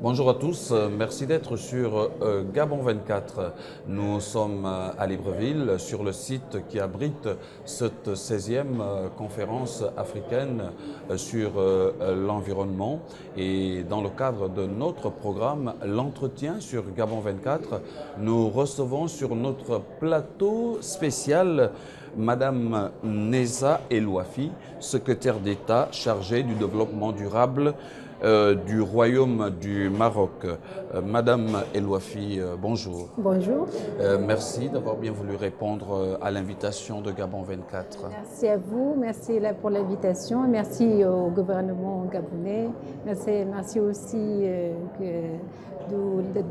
Bonjour à tous, merci d'être sur Gabon 24. Nous sommes à Libreville, sur le site qui abrite cette 16e conférence africaine sur l'environnement. Et dans le cadre de notre programme, l'entretien sur Gabon 24, nous recevons sur notre plateau spécial Madame Neza Elouafi, secrétaire d'État chargée du développement durable du Royaume du Maroc. Madame Elouafi, bonjour. Bonjour. Merci d'avoir bien voulu répondre à l'invitation de Gabon 24. Merci à vous, merci pour l'invitation, merci au gouvernement gabonais, merci aussi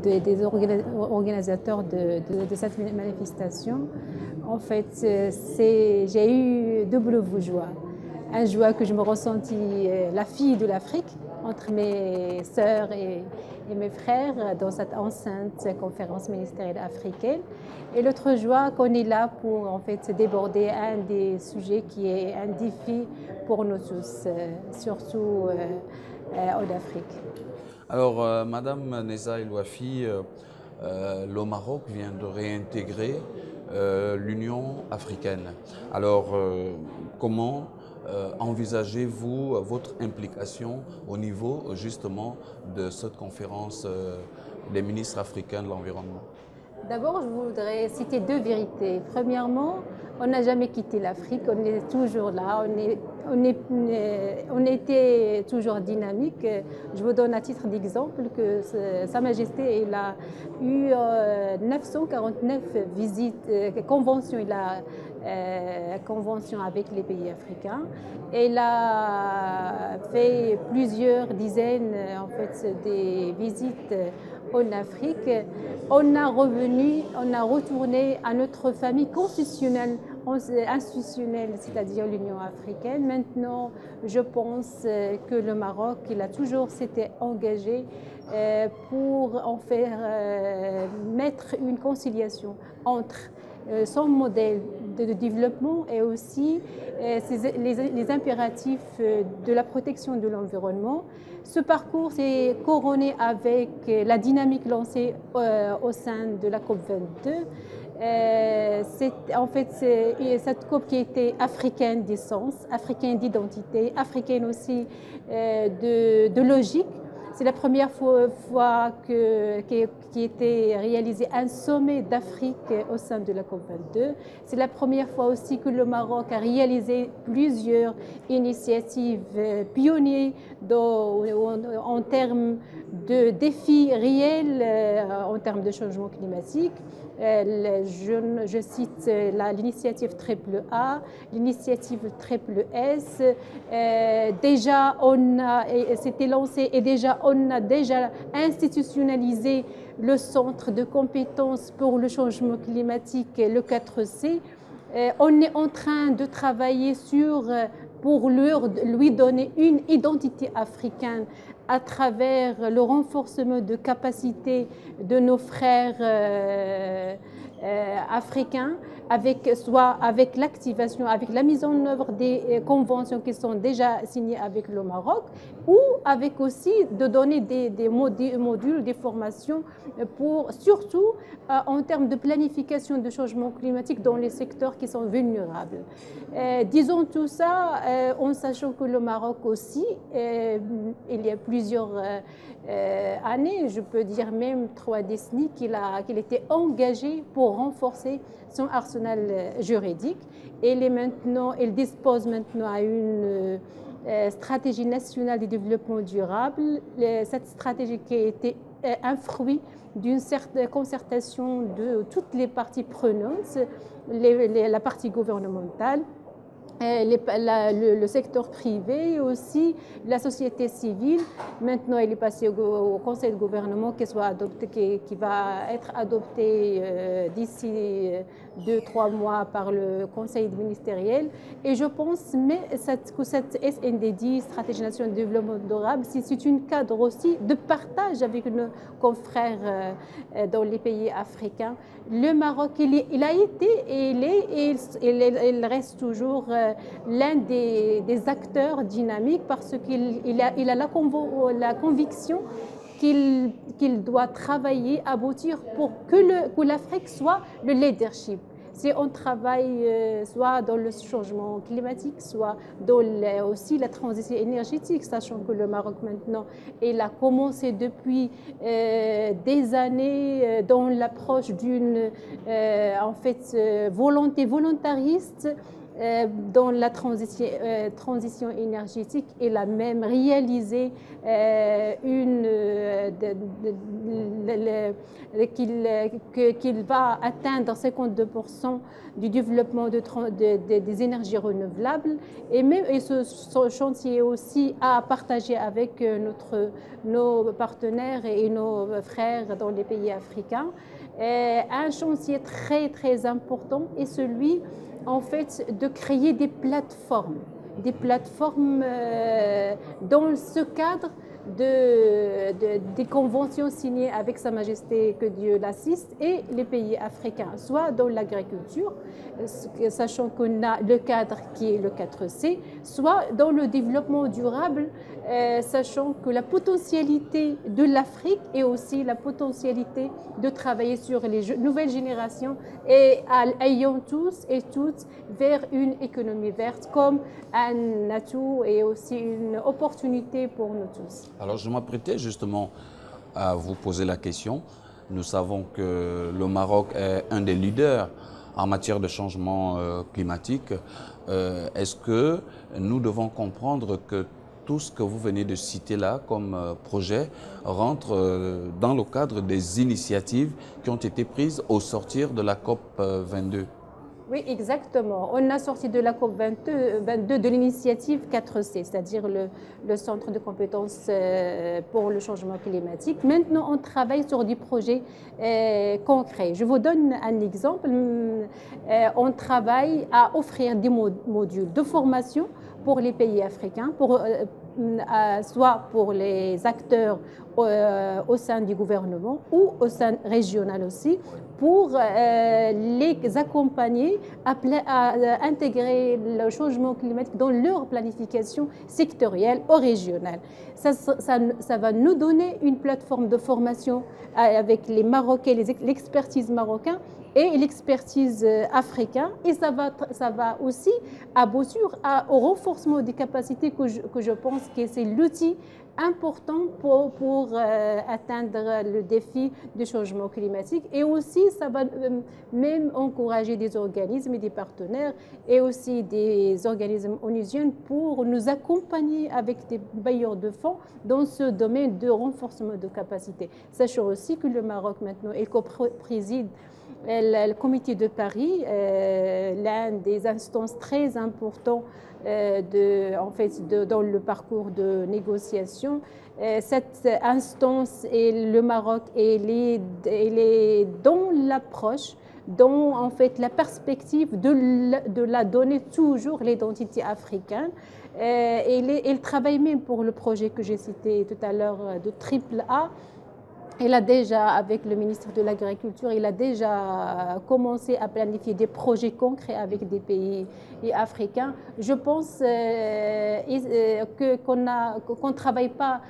des organisateurs de cette manifestation. En fait, j'ai eu double joie. Une joie que je me ressentis la fille de l'Afrique, entre mes sœurs et mes frères dans cette enceinte conférence ministérielle africaine. Et l'autre joie qu'on est là pour en fait déborder un des sujets qui est un défi pour nous tous, surtout en Afrique. Alors, Madame Neza Elouafi, le Maroc vient de réintégrer l'Union africaine. Alors, comment envisagez-vous votre implication au niveau justement de cette conférence des ministres africains de l'environnement? D'abord, je voudrais citer deux vérités. Premièrement, on n'a jamais quitté l'Afrique, on est toujours là, on était toujours dynamique. Je vous donne à titre d'exemple que Sa Majesté il a eu 949 visites, conventions, il a convention avec les pays africains. Et il a fait plusieurs dizaines en fait, des visites en Afrique. On a retourné à notre famille constitutionnelle, institutionnelle, c'est-à-dire l'Union africaine. Maintenant, je pense que le Maroc, il a toujours s'était engagé pour en faire mettre une conciliation entre son modèle de développement et aussi les impératifs de la protection de l'environnement. Ce parcours s'est couronné avec la dynamique lancée au sein de la COP22. En fait, cette COP qui était africaine d'essence, africaine d'identité, africaine aussi de logique. C'est la première fois qui était réalisé un sommet d'Afrique au sein de la COP22. C'est la première fois aussi que le Maroc a réalisé plusieurs initiatives pionnières en termes de défis réels, en termes de changement climatique. Je cite l'initiative Triple A, l'initiative Triple S. Déjà, c'était lancé et déjà, on a déjà institutionnalisé le centre de compétences pour le changement climatique, le 4C. On est en train de travailler pour lui donner une identité africaine à travers le renforcement de capacités de nos frères africains, soit avec l'activation, avec la mise en œuvre des conventions qui sont déjà signées avec le Maroc, ou avec aussi de donner des modules, des formations, surtout en termes de planification de changement climatique dans les secteurs qui sont vulnérables. Disons tout ça en sachant que le Maroc aussi, il y a plusieurs années, je peux dire même 3 décennies, qu'il était engagé pour renforcer son arsenal juridique. Il dispose maintenant à une stratégie nationale de développement durable. Cette stratégie qui a été un fruit d'une certaine concertation de toutes les parties prenantes, la partie gouvernementale, le secteur privé et aussi la société civile. Maintenant, il est passé au Conseil de gouvernement qui va être adopté d'ici 2-3 mois par le Conseil ministériel. Et je pense que cette SNDD, Stratégie nationale de développement durable, c'est une cadre aussi de partage avec nos confrères dans les pays africains. Le Maroc, il a été et il reste toujours l'un des acteurs dynamiques parce qu'il a la conviction qu'il doit travailler, aboutir pour que l'Afrique soit le leadership. Si on travaille soit dans le changement climatique, soit dans aussi la transition énergétique, sachant que le Maroc maintenant, il a commencé depuis des années dans l'approche d'une volonté volontariste dans la transition énergétique. Il a même réalisé qu'il va atteindre 52% du développement des énergies renouvelables et ce chantier aussi à partager avec nos partenaires et nos frères dans les pays africains. Un chantier très très important est celui en fait de créer des plateformes dans ce cadre des conventions signées avec Sa Majesté, que Dieu l'assiste, et les pays africains, soit dans l'agriculture, sachant qu'on a le cadre qui est le 4C, soit dans le développement durable, sachant que la potentialité de l'Afrique et aussi la potentialité de travailler sur les nouvelles générations et ayant tous et toutes vers une économie verte comme un atout et aussi une opportunité pour nous tous. Alors je m'apprêtais justement à vous poser la question. Nous savons que le Maroc est un des leaders en matière de changement climatique. Est-ce que nous devons comprendre que tout ce que vous venez de citer là comme projet rentre dans le cadre des initiatives qui ont été prises au sortir de la COP 22? Oui, exactement. On a sorti de la COP 22 de l'initiative 4C, c'est-à-dire le centre de compétences pour le changement climatique. Maintenant, on travaille sur des projets concrets. Je vous donne un exemple. On travaille à offrir des modules de formation pour les pays africains, soit pour les acteurs au sein du gouvernement ou au sein régional aussi, pour les accompagner à intégrer le changement climatique dans leur planification sectorielle ou régionale. Ça va nous donner une plateforme de formation avec les Marocains, l'expertise marocaine et l'expertise africaine, et ça va aussi aboutir au renforcement des capacités que je pense que c'est l'outil important pour atteindre le défi du changement climatique. Et aussi, ça va même encourager des organismes et des partenaires et aussi des organismes onusiens pour nous accompagner avec des bailleurs de fonds dans ce domaine de renforcement de capacités. Sachant aussi que le Maroc maintenant est co-préside le comité de Paris, l'un des instances très importantes dans le parcours de négociation. Cette instance et le Maroc, elle est dans l'approche, dans en fait la perspective de la donner toujours l'identité africaine. Elle travaille même pour le projet que j'ai cité tout à l'heure de AAA. Il a déjà, avec le ministre de l'Agriculture, il a déjà commencé à planifier des projets concrets avec des pays africains. Je pense qu'on ne travaille pas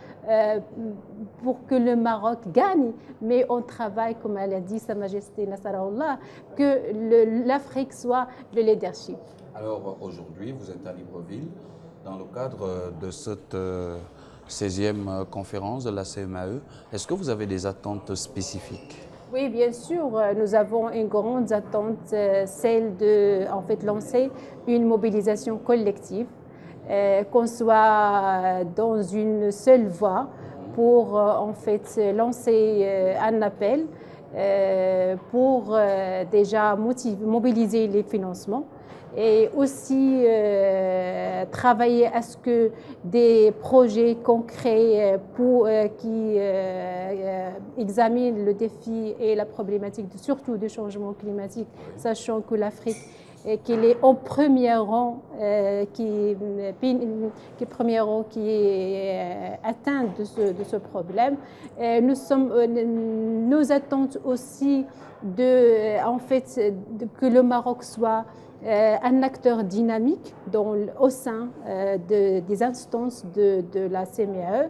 pour que le Maroc gagne, mais on travaille, comme elle a dit Sa Majesté Nasrallah, que l'Afrique soit le leadership. Alors aujourd'hui, vous êtes à Libreville dans le cadre de cette 16e conférence de la CMAE. Est-ce que vous avez des attentes spécifiques? Oui, bien sûr, nous avons une grande attente, celle de lancer une mobilisation collective, qu'on soit dans une seule voie pour lancer un appel pour déjà mobiliser les financements. et aussi travailler à ce que des projets concrets qui examinent le défi et la problématique, surtout du changement climatique, sachant que l'Afrique qu'il est en premier rang, qui est atteint de ce problème. Nos attentes aussi que le Maroc soit un acteur dynamique au sein des instances de la CMAE.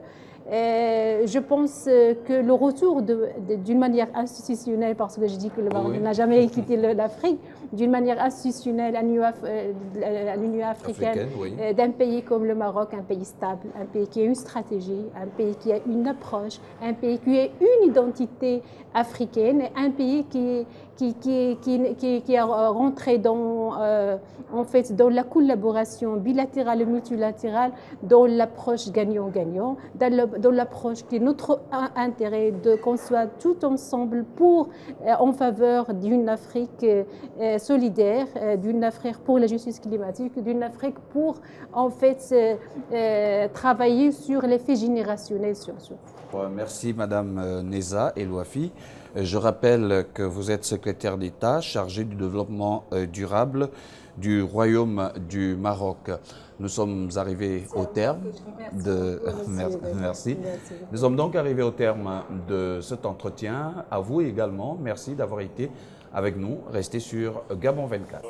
Je pense que le retour d'une manière institutionnelle, parce que je dis que le Maroc n'a jamais quitté l'Afrique, d'une manière institutionnelle à l'Union africaine, d'un pays comme le Maroc, un pays stable, un pays qui a une stratégie, un pays qui a une approche, un pays qui a une identité africaine, un pays qui est rentré dans la collaboration bilatérale et multilatérale, dans l'approche gagnant-gagnant, dans l'approche qui est notre intérêt qu'on soit tout ensemble en faveur d'une Afrique solidaire, d'une Afrique pour la justice climatique, d'une Afrique pour travailler sur l'effet générationnel surtout. Merci Madame Neza Elouafi. Je rappelle que vous êtes secrétaire d'État chargée du développement durable du Royaume du Maroc. Nous sommes arrivés au terme de... Merci. Nous sommes donc arrivés au terme de cet entretien. À vous également, merci d'avoir été avec nous. Restez sur Gabon 24.